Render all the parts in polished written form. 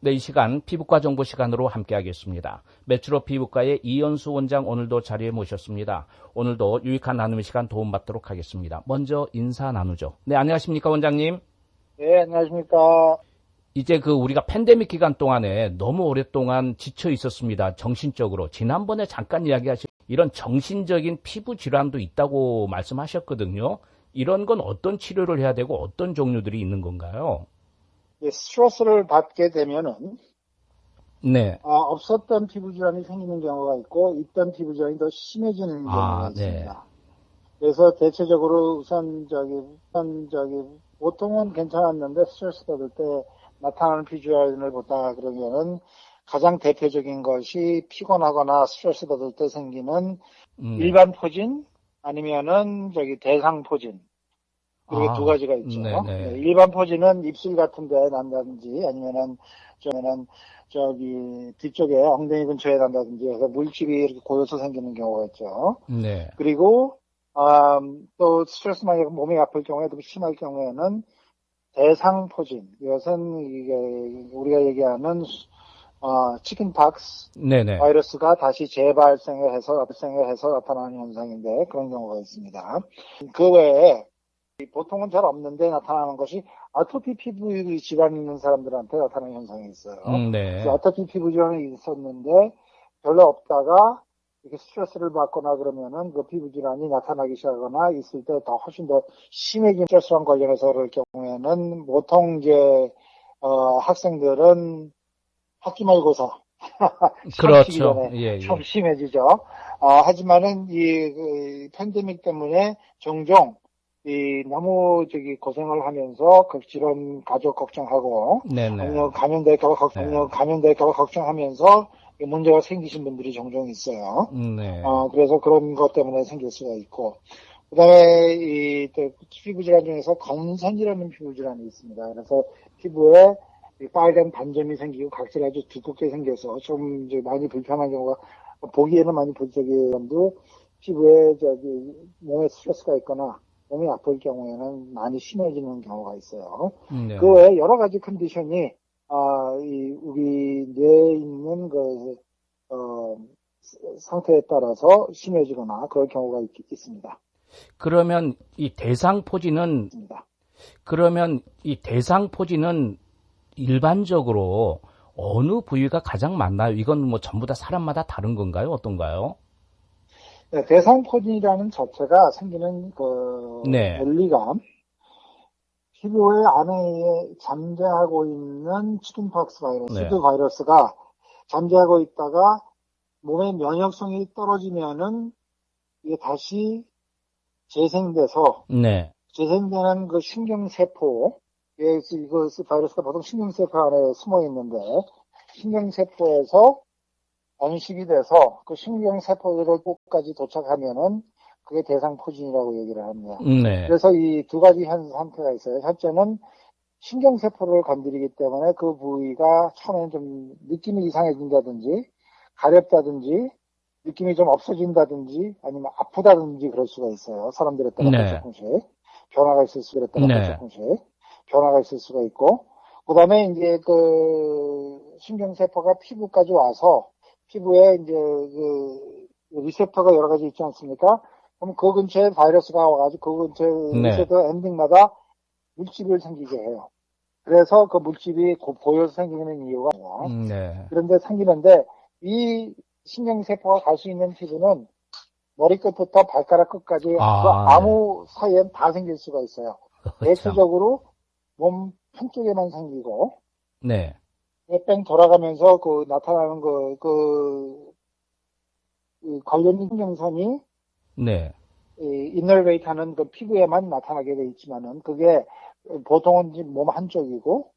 네, 이 시간 피부과 정보 시간으로 함께하겠습니다. 메트로 피부과의 이현수 원장 오늘도 자리에 모셨습니다. 오늘도 유익한 나눔의 시간 도움받도록 하겠습니다. 먼저 인사 나누죠. 네, 안녕하십니까 원장님? 네, 안녕하십니까. 이제 우리가 팬데믹 기간 동안에 너무 오랫동안 지쳐 있었습니다. 정신적으로. 지난번에 잠깐 이야기하신 이런 정신적인 피부 질환도 있다고 말씀하셨거든요. 이런 건 어떤 치료를 해야 되고 어떤 종류들이 있는 건가요? 스트레스를 받게 되면은, 네. 없었던 피부 질환이 생기는 경우가 있고, 있던 피부 질환이 더 심해지는 경우가 있습니다. 네. 그래서 대체적으로 보통은 괜찮았는데 스트레스 받을 때 나타나는 피부 질환을 보다 그러면은 가장 대표적인 것이 피곤하거나 스트레스 받을 때 생기는 일반 포진 아니면은 대상 포진. 그리고 두 가지가 있죠. 네, 일반 포진은 입술 같은 데 난다든지 아니면은 뒤쪽에 엉덩이 근처에 난다든지 해서 물집이 이렇게 고여서 생기는 경우가 있죠. 네. 그리고 또 스트레스 많이 받고 몸이 아플 경우에 좀 심할 경우에는 대상 포진. 이것은 이게 우리가 얘기하는 치킨박스 바이러스가 다시 재발생을 해서 나타나는 현상인데 그런 경우가 있습니다. 그 외에 보통은 잘 없는데 나타나는 것이 아토피 피부 질환이 있는 사람들한테 나타나는 현상이 있어요. 그래서 아토피 피부 질환이 있었는데 별로 없다가 이렇게 스트레스를 받거나 그러면은 그 피부 질환이 나타나기 시작하거나 있을 때 더 훨씬 더 심해진 스트레스랑 관련해서 그럴 경우에는 보통 이제 학생들은 학기 말고서 그렇죠. 좀 심해지죠. 하지만은 이 팬데믹 때문에 종종 너무 고생을 하면서 질환 가족 걱정하고 감염될까봐 걱정하면서 문제가 생기신 분들이 종종 있어요. 그래서 그런 것 때문에 생길 수가 있고, 그 다음에 피부 질환 중에서 건선이라는 피부 질환이 있습니다. 그래서 피부에 빨간 반점이 생기고 각질이 아주 두껍게 생겨서 좀 이제 많이 불편한 경우가 보기에는 많이 볼적이도 피부에 몸에 스트레스가 있거나 몸이 아플 경우에는 많이 심해지는 경우가 있어요. 그 외에 여러 가지 컨디션이 우리 뇌에 있는 상태에 따라서 심해지거나 그럴 경우가 있습니다. 그러면 이 대상 포진은 일반적으로 어느 부위가 가장 많나요? 이건 뭐 전부 다 사람마다 다른 건가요? 어떤가요? 네, 대상 포진이라는 자체가 생기는 원리가 피부의 안에 잠재하고 있는 치킨박스 바이러스가 잠재하고 있다가 몸의 면역성이 떨어지면은 이게 다시 재생돼서 재생되는 그 신경세포, 이거 바이러스가 보통 신경세포 안에 숨어 있는데 신경세포에서 번식이 돼서 그 신경세포로까지 도착하면은 그게 대상포진이라고 얘기를 합니다. 그래서 이 두 가지 상태가 있어요. 첫째는 신경세포를 건드리기 때문에 그 부위가 처음에는 좀 느낌이 이상해진다든지 가렵다든지 느낌이 좀 없어진다든지 아니면 아프다든지 그럴 수가 있어요. 사람들에 따라 조금씩 변화가 있을 수가 있고, 그 다음에 이제 신경세포가 피부까지 와서 피부에 이제 리셉터가 여러 가지 있지 않습니까? 그럼 그 근처에 바이러스가 와가지고 그 근처에 리셉터 엔딩마다 물집을 생기게 해요. 그래서 그 물집이 보여서 생기는 이유가 그런데 생기는데 이 신경세포가 갈 수 있는 피부는 머리끝부터 발가락 끝까지 아무 사이엔 다 생길 수가 있어요. 대체적으로 몸 한쪽에만 생기고 뺑 돌아가면서 나타나는 관련 신경선이 이너베이트 하는 그 피부에만 나타나게 돼 있지만은 그게 보통은 몸 한쪽이고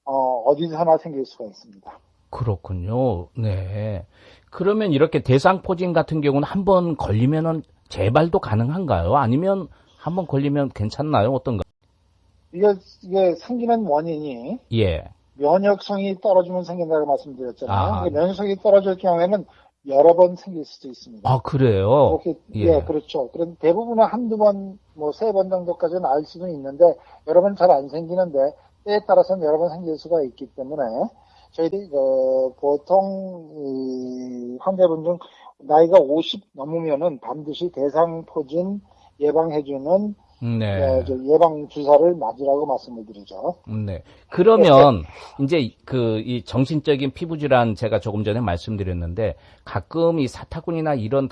어디서나 생길 수가 있습니다. 그렇군요. 네. 그러면 이렇게 대상포진 같은 경우는 한번 걸리면은 재발도 가능한가요? 아니면 한번 걸리면 괜찮나요? 어떤가? 이게 생기는 원인이 면역성이 떨어지면 생긴다고 말씀드렸잖아요. 면역성이 떨어질 경우에는 여러 번 생길 수도 있습니다. 그래요? 그렇죠. 그런데 대부분은 한두 번, 세 번 정도까지는 알 수는 있는데, 여러 번 잘 안 생기는데, 때에 따라서는 여러 번 생길 수가 있기 때문에, 저희들이 보통 이 환자분 중 나이가 50 넘으면은 반드시 대상포진 예방해주는 네. 예방 주사를 맞으라고 말씀을 드리죠. 네. 그러면 이제 이 정신적인 피부 질환 제가 조금 전에 말씀드렸는데 가끔 이 사타구니나 이런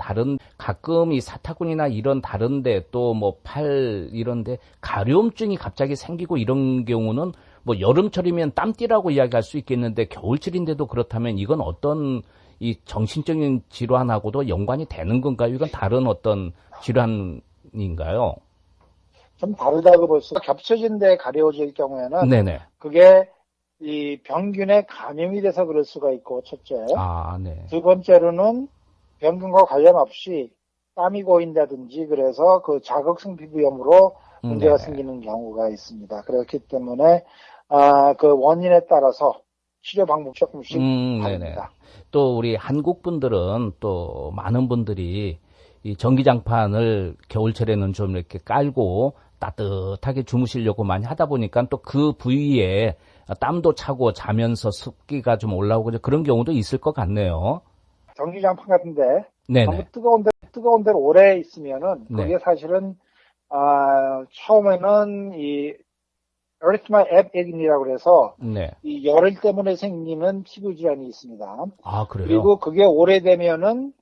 다른데 또 뭐 팔 이런데 가려움증이 갑자기 생기고 이런 경우는 뭐 여름철이면 땀띠라고 이야기할 수 있겠는데 겨울철인데도 그렇다면 이건 어떤 이 정신적인 질환하고도 연관이 되는 건가요? 이건 다른 어떤 질환인가요? 좀 다르다고 볼 수, 겹쳐진 데 가려워질 경우에는 네네. 그게 이 병균에 감염이 돼서 그럴 수가 있고, 첫째. 아, 네. 두 번째로는 병균과 관련 없이 땀이 고인다든지 그래서 그 자극성 피부염으로 문제가 생기는 경우가 있습니다. 그렇기 때문에 그 원인에 따라서 치료 방법 조금씩 다릅니다. 또 우리 한국 분들은 또 많은 분들이 이 전기장판을 겨울철에는 좀 이렇게 깔고 따뜻하게 주무시려고 많이 하다 보니까 또 그 부위에 땀도 차고 자면서 습기가 좀 올라오고 그런 경우도 있을 것 같네요. 전기장판 같은데 너무 뜨거운 데로 오래 있으면은 그게 사실은 처음에는 이 에리스마 앱액인이라고 그래서 이 열을 때문에 생기는 피부 질환이 있습니다. 아, 그래요? 그리고 그게 오래되면은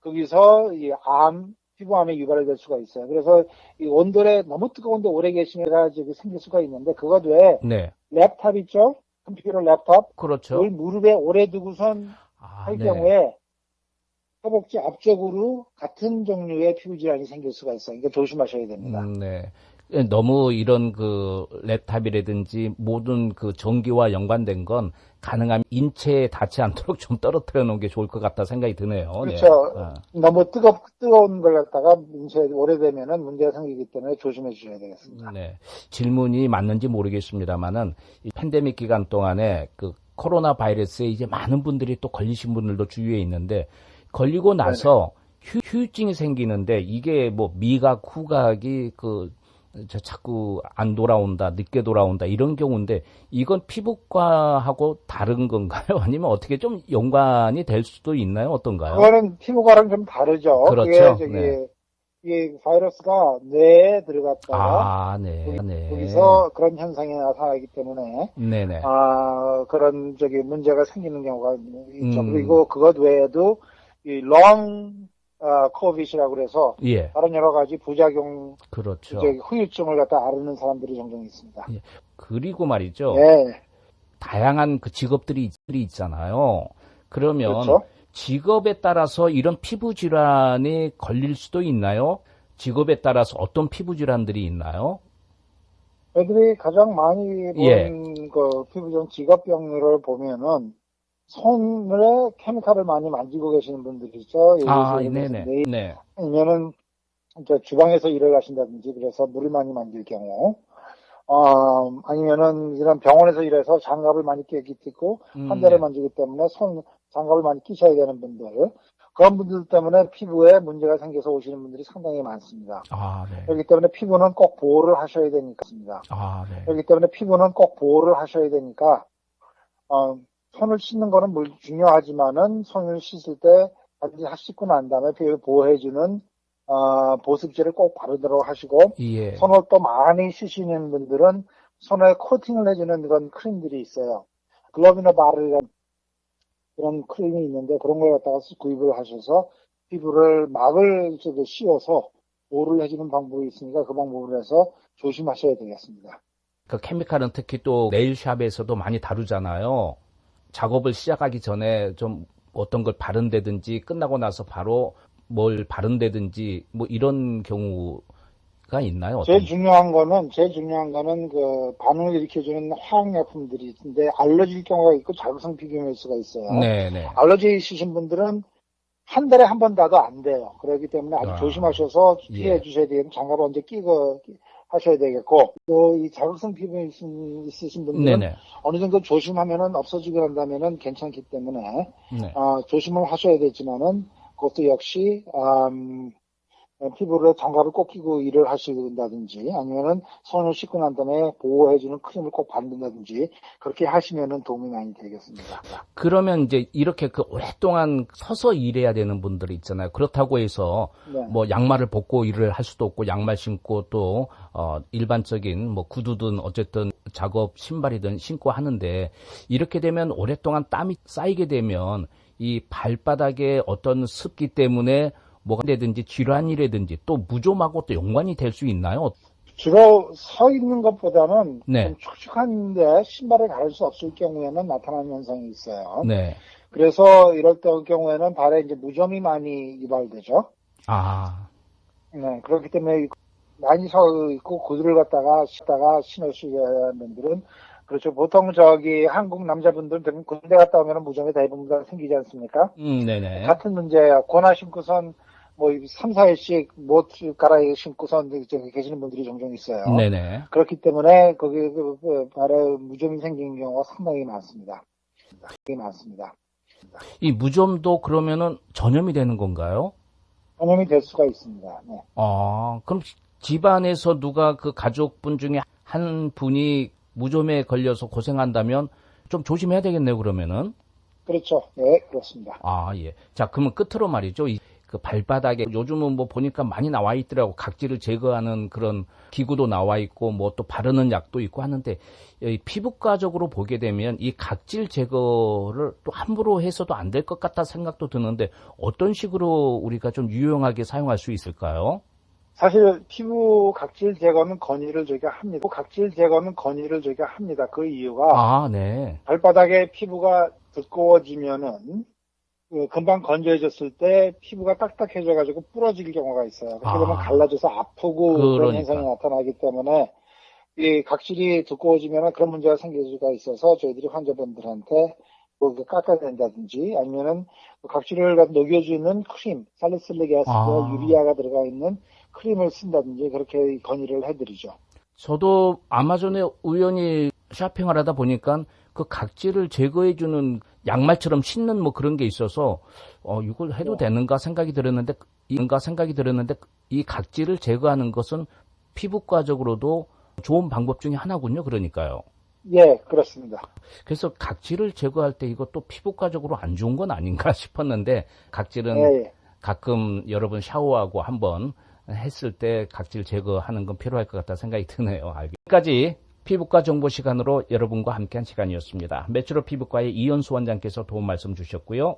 거기서 이 피부암에 유발이 될 수가 있어요. 그래서 이 온돌에 너무 뜨거운데 오래 계시면 생길 수가 있는데 그것 외에 랩탑 있죠? 컴퓨터 랩탑. 그렇죠. 그걸 무릎에 오래 두고선 할 경우에 허벅지 앞쪽으로 같은 종류의 피부 질환이 생길 수가 있어요. 그러니까 조심하셔야 됩니다. 너무 이런 그 랩탑이라든지 모든 그 전기와 연관된 건 가능하면 인체에 닿지 않도록 좀 떨어뜨려 놓은 게 좋을 것 같다 생각이 드네요. 그렇죠. 너무 뜨거운 걸 갖다가 인체에 오래되면은 문제가 생기기 때문에 조심해 주셔야 되겠습니다. 질문이 맞는지 모르겠습니다만은 이 팬데믹 기간 동안에 그 코로나 바이러스에 이제 많은 분들이 또 걸리신 분들도 주위에 있는데 걸리고 나서 후유증이 생기는데 이게 뭐 미각, 후각이 자꾸 안 돌아온다, 늦게 돌아온다 이런 경우인데 이건 피부과하고 다른 건가요? 아니면 어떻게 좀 연관이 될 수도 있나요? 어떤가요? 그거는 피부과랑 좀 다르죠. 그렇죠. 이게 바이러스가 뇌에 들어갔다가 거기서 그런 현상이 나타나기 때문에 그런 문제가 생기는 경우가 있죠. 그리고 그것 외에도 이 코빗이라고 그래서 다른 여러 가지 부작용, 후유증을 갖다 앓는 사람들이 종종 있습니다. 그리고 말이죠. 다양한 그 직업들이 있잖아요. 그러면 직업에 따라서 이런 피부 질환이 걸릴 수도 있나요? 직업에 따라서 어떤 피부 질환들이 있나요? 애들이 가장 많이 본 그 피부종 직업병을 보면은 손에 케미칼을 많이 만지고 계시는 분들이 있죠. 아니면은 주방에서 일을 하신다든지 그래서 물을 많이 만질 경우, 아니면은 이런 병원에서 일해서 장갑을 많이 끼고 환자를 만지기 때문에 장갑을 많이 끼셔야 되는 분들, 그런 분들 때문에 피부에 문제가 생겨서 오시는 분들이 상당히 많습니다. 그렇기 때문에 피부는 꼭 보호를 하셔야 되니까. 그렇기 때문에 피부는 꼭 보호를 하셔야 되니까 손을 씻는 거는 중요하지만은 손을 씻을 때 반드시 씻고 난 다음에 피부를 보호해주는 보습제를 꼭 바르도록 하시고 손을 또 많이 씻으시는 분들은 손에 코팅을 해주는 그런 크림들이 있어요. 글로비나 바르라는 그런 크림이 있는데 그런 걸 갖다가 구입을 하셔서 피부를 막을 씌워서 보호를 해주는 방법이 있으니까 그 방법을 해서 조심하셔야 되겠습니다. 그 케미칼은 특히 또 네일샵에서도 많이 다루잖아요. 작업을 시작하기 전에 좀 어떤 걸 바른다든지 끝나고 나서 바로 뭘 바른다든지 뭐 이런 경우가 있나요? 제일 중요한 거는 그 반응을 일으켜주는 화학약품들이 있는데 알러지일 경우가 있고 자극성 피부염일 수가 있어요. 알러지 있으신 분들은 한 달에 한 번 놔도 안 돼요. 그렇기 때문에 아주 조심하셔서 피해 주셔야 되겠고 장갑을 언제 끼고 하셔야 되겠고 또 이 자극성 피부 있으신 분들은 어느 정도 조심하면은 없어지고 난다면은 괜찮기 때문에 조심을 하셔야 되지만은 그것도 역시 피부를 장갑을 꼭 끼고 일을 하신다든지 아니면은 손을 씻고 난 다음에 보호해주는 크림을 꼭 바른다든지 그렇게 하시면은 도움이 많이 되겠습니다. 그러면 이제 이렇게 그 오랫동안 서서 일해야 되는 분들이 있잖아요. 그렇다고 해서 네. 뭐 양말을 벗고 일을 할 수도 없고 양말 신고 또 일반적인 뭐 구두든 어쨌든 작업 신발이든 신고 하는데 이렇게 되면 오랫동안 땀이 쌓이게 되면 이 발바닥에 어떤 습기 때문에 뭐가 되든지 질환이라든지 또 무좀하고 또 연관이 될 수 있나요? 주로 서 있는 것보다는 네. 좀 축축한데 신발을 갈을 수 없을 경우에는 나타나는 현상이 있어요. 네. 그래서 이럴 때 경우에는 발에 이제 무좀이 많이 유발되죠. 네. 그렇기 때문에 많이 서 있고 구두를 갖다가 신으시는 분들은 그렇죠. 보통 한국 남자분들은 대부분 군대 갔다 오면 무좀이 대부분 다 생기지 않습니까? 네네. 같은 문제예요. 고나 신고선 뭐 3, 4일씩 못 갈아 신고선 계시는 분들이 종종 있어요. 네네. 그렇기 때문에 거기 발에 무좀이 생기는 경우가 상당히 많습니다. 이 무좀도 그러면은 전염이 되는 건가요? 전염이 될 수가 있습니다. 네. 그럼 집안에서 누가 그 가족분 중에 한 분이 무좀에 걸려서 고생한다면 좀 조심해야 되겠네요, 그러면은. 그렇죠. 네, 그렇습니다. 예. 자, 그러면 끝으로 말이죠. 그 발바닥에 요즘은 뭐 보니까 많이 나와 있더라고. 각질을 제거하는 그런 기구도 나와 있고 뭐 또 바르는 약도 있고 하는데 피부과적으로 보게 되면 이 각질 제거를 또 함부로 해서도 안 될 것 같다 생각도 드는데 어떤 식으로 우리가 좀 유용하게 사용할 수 있을까요? 사실 피부 각질 제거는 건의를 저희가 합니다. 그 이유가 네. 발바닥에 피부가 두꺼워지면은 금방 건조해졌을 때 피부가 딱딱해져가지고 부러질 경우가 있어요. 그렇게 되면 갈라져서 아프고 그런 현상이 나타나기 때문에 이 각질이 두꺼워지면 그런 문제가 생길 수가 있어서 저희들이 환자분들한테 뭐 깎아야 된다든지 아니면은 각질을 녹여주는 크림, 살리실릭 애시드와 유리아가 들어가 있는 크림을 쓴다든지 그렇게 건의를 해드리죠. 저도 아마존에 우연히 쇼핑을 하다 보니까 그 각질을 제거해주는 양말처럼 신는 뭐 그런 게 있어서 이걸 해도 되는가 생각이 들었는데 이 각질을 제거하는 것은 피부과적으로도 좋은 방법 중에 하나군요. 그러니까요. 예, 그렇습니다. 그래서 각질을 제거할 때 이것도 피부과적으로 안 좋은 건 아닌가 싶었는데 각질은 가끔 여러분 샤워하고 한번 했을 때 각질 제거하는 건 필요할 것 같다 생각이 드네요. 여기까지 피부과 정보 시간으로 여러분과 함께한 시간이었습니다. 매추로 피부과의 이현수 원장께서 도움 말씀 주셨고요.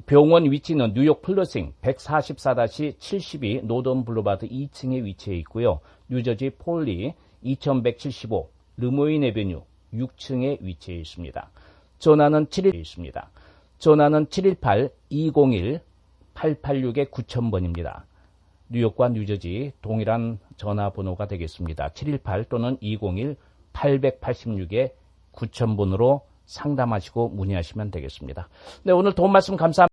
병원 위치는 뉴욕 플러싱 144-72 노던 블루바드 2층에 위치해 있고요. 뉴저지 폴리 2175 르모인 에베뉴 6층에 위치해 있습니다. 전화는 718-201-886-9000번입니다. 뉴욕과 뉴저지 동일한 전화번호가 되겠습니다. 718 또는 201-886-9000번으로 상담하시고 문의하시면 되겠습니다. 네, 오늘 도움 말씀 감사합니다.